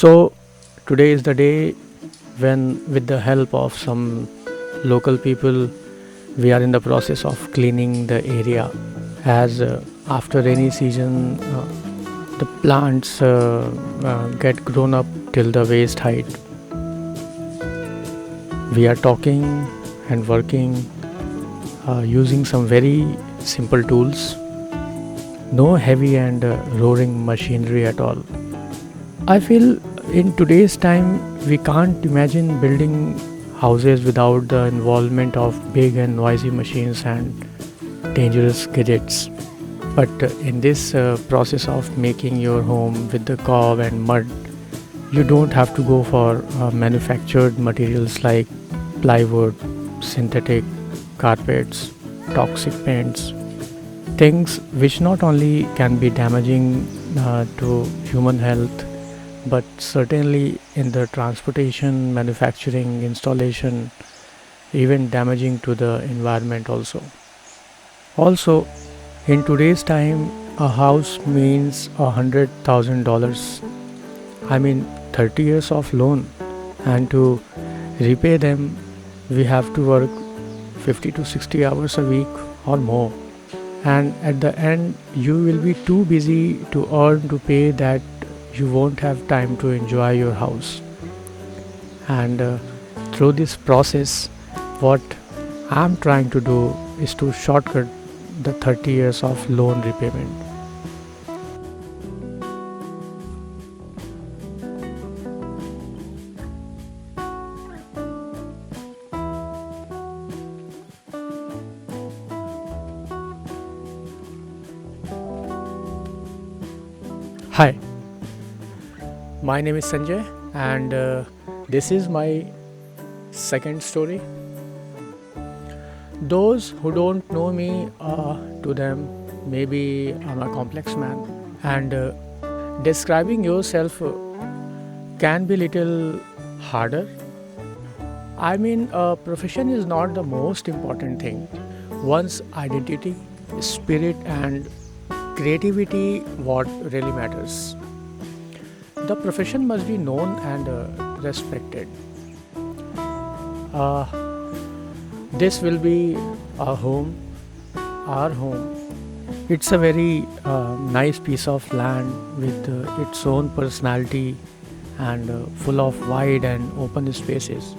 So, today is the day when, with the help of some local people, we are in the process of cleaning the area. As after rainy season, the plants get grown up till the waist height. We are talking and working using some very simple tools, no heavy and roaring machinery at all. I feel in today's time we can't imagine building houses without the involvement of big and noisy machines and dangerous gadgets. But in this process of making your home with the cob and mud, you don't have to go for manufactured materials like plywood, synthetic carpets, toxic paints, things which not only can be damaging to human health but certainly in the transportation, manufacturing, installation, even damaging to the environment also. Also, in today's time, a house means $100,000. I mean, 30 years of loan, and to repay them, we have to work 50 to 60 hours a week or more. And at the end, you will be too busy to earn to pay that you won't have time to enjoy your house. And through this process, what I'm trying to do is to shortcut the 30 years of loan repayment. Hi, my name is Sanjay, and this is my second story. Those who don't know me, to them, maybe I'm a complex man, and describing yourself can be little harder. I mean, a profession is not the most important thing. One's identity, spirit, and creativity what really matters. The profession must be known and respected. Uh, this will be our home, our home. It's a very nice piece of land with its own personality and full of wide and open spaces.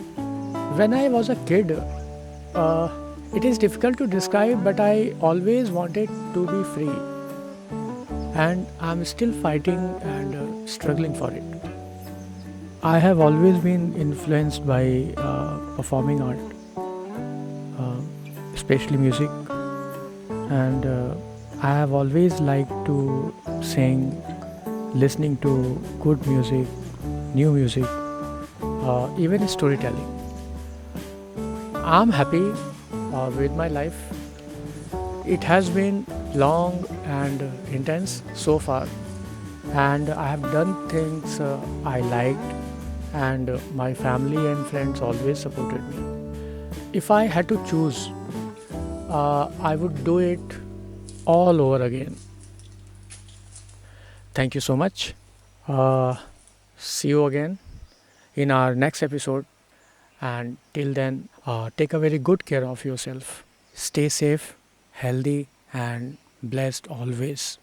When I was a kid, uh, it is difficult to describe, but I always wanted to be free, and I'm still fighting and struggling for it. I have always been influenced by performing art, uh, especially music, and I have always liked to sing, listening to good music, new music, even storytelling. I'm happy with my life. It has been long and intense so far, and I have done things I liked, and my family and friends always supported me. If I had to choose, I would do it all over again. Thank you so much. Uh, See you again in our next episode, and till then, take a very good care of yourself. Stay safe, healthy, and blessed always.